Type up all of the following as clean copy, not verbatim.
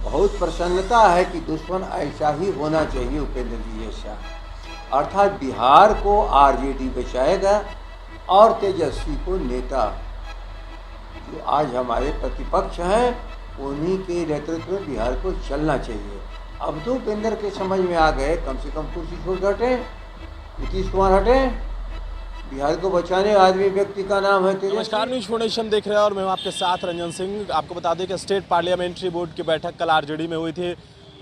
बहुत प्रसन्नता है कि दुश्मन ऐसा ही होना चाहिए उपेंद्र जी जैसा। अर्थात बिहार को आरजेडी बचाएगा और तेजस्वी को नेता जो आज हमारे प्रतिपक्ष हैं उन्हीं के नेतृत्व में बिहार को चलना चाहिए। अब तो उपेंद्र के समझ में आ गए, कम से कम कुर्सी छोड़ के हटे, नीतीश कुमार हटे, बिहार को बचाने आदमी व्यक्ति का नाम है तेजस्वी। नमस्कार, न्यूज फोर्नेशन देख रहे हैं और मैं आपके साथ रंजन सिंह। आपको बता दें कि स्टेट पार्लियामेंट्री बोर्ड की बैठक कल आरजेडी में हुई थी।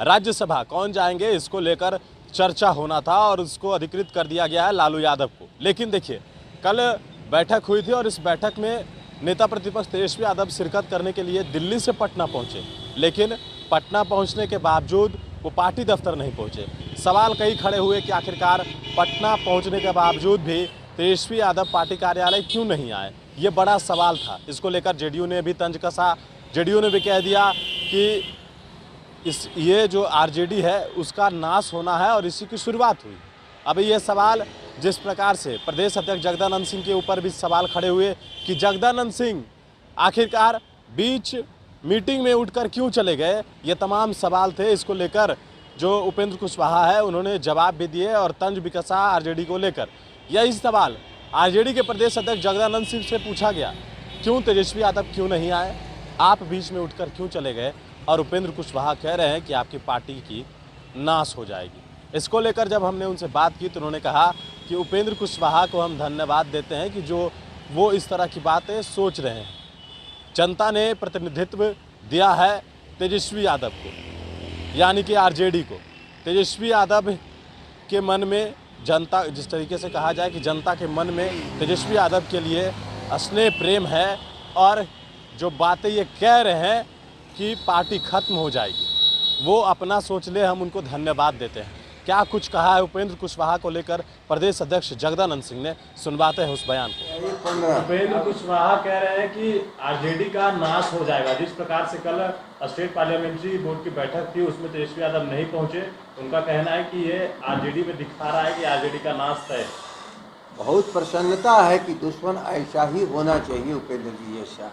राज्यसभा कौन जाएंगे इसको लेकर चर्चा होना था और उसको अधिकृत कर दिया गया है लालू यादव को। लेकिन देखिए, कल बैठक हुई थी और इस बैठक में नेता प्रतिपक्ष तेजस्वी यादव शिरकत करने के लिए दिल्ली से पटना पहुंचे, लेकिन पटना पहुंचने के बावजूद वो पार्टी दफ्तर नहीं पहुंचे। सवाल कई खड़े हुए कि आखिरकार पटना पहुंचने के बावजूद भी तेजस्वी यादव पार्टी कार्यालय क्यों नहीं आए, ये बड़ा सवाल था। इसको लेकर जेडीयू ने भी तंज कसा। जेडीयू ने भी कह दिया कि ये जो आरजेडी है उसका नाश होना है और इसी की शुरुआत हुई। अब ये सवाल जिस प्रकार से प्रदेश अध्यक्ष जगदानंद सिंह के ऊपर भी सवाल खड़े हुए कि जगदानंद सिंह आखिरकार बीच मीटिंग में उठकर क्यों चले गए, ये तमाम सवाल थे। इसको लेकर जो उपेंद्र कुशवाहा है उन्होंने जवाब भी दिए और तंज भी कसा आरजेडी को लेकर। यही सवाल आरजेडी के प्रदेश अध्यक्ष जगदानंद सिंह से पूछा गया, क्यों तेजस्वी यादव क्यों नहीं आए, आप बीच में उठकर क्यों चले गए। और उपेंद्र कुशवाहा कह रहे हैं कि आपकी पार्टी की नाश हो जाएगी। इसको लेकर जब हमने उनसे बात की तो उन्होंने कहा कि उपेंद्र कुशवाहा को हम धन्यवाद देते हैं कि जो वो इस तरह की बातें सोच रहे हैं। जनता ने प्रतिनिधित्व दिया है तेजस्वी यादव को, यानी कि आरजेडी को। तेजस्वी यादव के मन में जनता, जिस तरीके से कहा जाए कि जनता के मन में तेजस्वी यादव के लिए स्नेह प्रेम है और जो बातें ये कह रहे हैं कि पार्टी खत्म हो जाएगी, वो अपना सोच ले, हम उनको धन्यवाद देते हैं। क्या कुछ कहा है उपेंद्र कुशवाहा को लेकर प्रदेश अध्यक्ष जगदानंद सिंह ने, सुनवाते हैं उस बयान को। उपेंद्र कुशवाहा कह रहे हैं कि आरजेडी का नाश हो जाएगा। जिस प्रकार से कल स्टेट पार्लियामेंट्री बोर्ड की बैठक थी उसमें तेजस्वी यादव नहीं पहुंचे, उनका कहना है कि ये आरजेडी में दिखा रहा है कि आरजेडी का नाश तय। बहुत प्रसन्नता है कि दुश्मन ऐसा ही होना चाहिए उपेंद्र जी जैसा।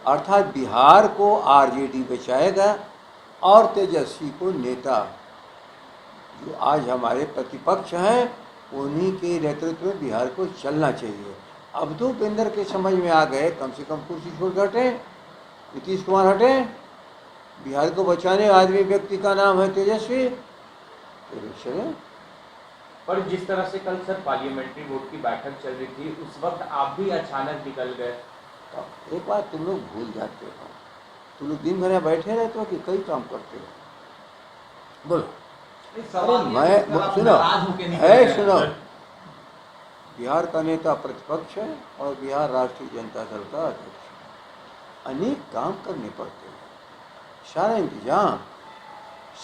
अर्थात बिहार को आरजेडी बचाएगा और तेजस्वी को नेता जो आज हमारे प्रतिपक्ष हैं उन्हीं के नेतृत्व में बिहार को चलना चाहिए। अब तो उपेंद्र के समझ में आ गए, कम से कम कुर्सी छोड़ के हटे, नीतीश कुमार हटे, बिहार को बचाने आदमी व्यक्ति का नाम है तेजस्वी। पर जिस तरह से कल सर पार्लियामेंट्री बोर्ड की बैठक चल रही थी उस वक्त आप भी अचानक निकल गए। तो एक बात तुम लोग भूल जाते हो, तुम लोग दिन भर यहाँ बैठे रहते हो कि कई काम करते हो। बोलो। अरे मैं सुनो, बिहार का नेता प्रतिपक्ष है और बिहार राष्ट्रीय जनता दल का अध्यक्ष। अनेक काम करने पड़ते हैं, सारा इंतजाम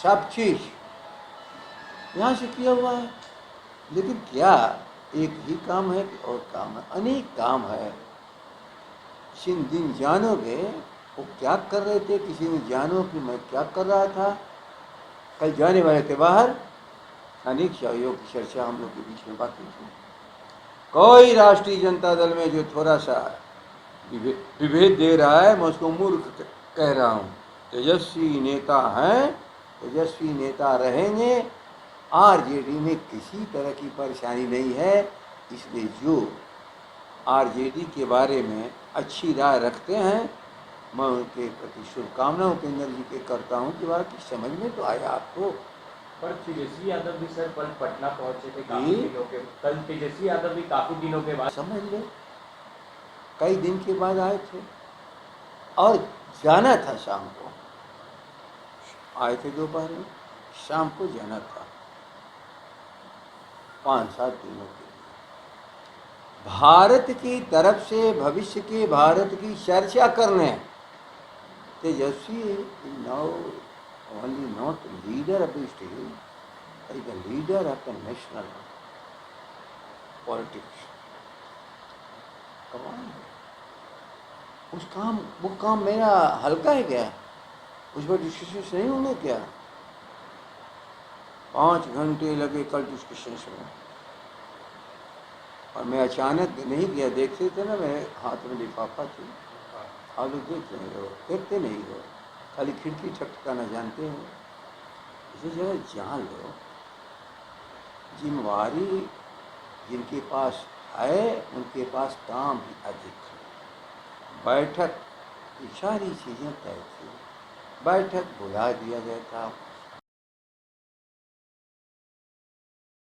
सब चीज यहाँ से किया हुआ है। लेकिन क्या एक ही काम है और काम है, अनेक काम है। जिन दिन जानोगे वो क्या कर रहे थे, किसी ने जानो कि मैं क्या कर रहा था। कल जाने वाले थे बाहर, अनेक सहयोग की चर्चा हम लोग के बीच में बाकी थी। कोई राष्ट्रीय जनता दल में जो थोड़ा सा विभेद दे रहा है, मैं उसको मूर्ख कह रहा हूँ। तेजस्वी नेता हैं, तेजस्वी नेता रहेंगे, आरजेडी में किसी तरह की परेशानी नहीं है। इसलिए जो आरजेडी के बारे में अच्छी राय रखते हैं, मैं उनके प्रति शुभकामनाएं उपेंद्र जी के करता हूं कि बात समझ में तो आया आपको। पर तेजस्वी यादव भी सर कल पटना पहुंचे थे काफी दिनों के, कल तेजस्वी यादव भी काफी दिनों के बाद, समझ लो कई दिन के बाद आए थे और जाना था शाम को। आए थे दोपहर में, शाम को जाना था 5-7 दिनों के लिए। भारत की तरफ से भविष्य के भारत की चर्चा करने तेजस्वी now only not leader of the state, but the leader of the national politics. वो काम मेरा हल्का है क्या? उस पर डिस्कशन नहीं होंगे क्या? 5 घंटे लगे कल डिस्कशन में और मैं अचानक नहीं गया। देखते थे ना, मेरे हाथ में लिफाफा थी, आप लोग देख नहीं हो, देखते नहीं हो, खाली खिड़की ठकठकाना जानते हो। इसे जरा जान लो, जिम्मेवारी जिनके पास है उनके पास काम भी अधिक है। बैठक की सारी चीज़ें तय थी, बैठक बुला दिया गया था,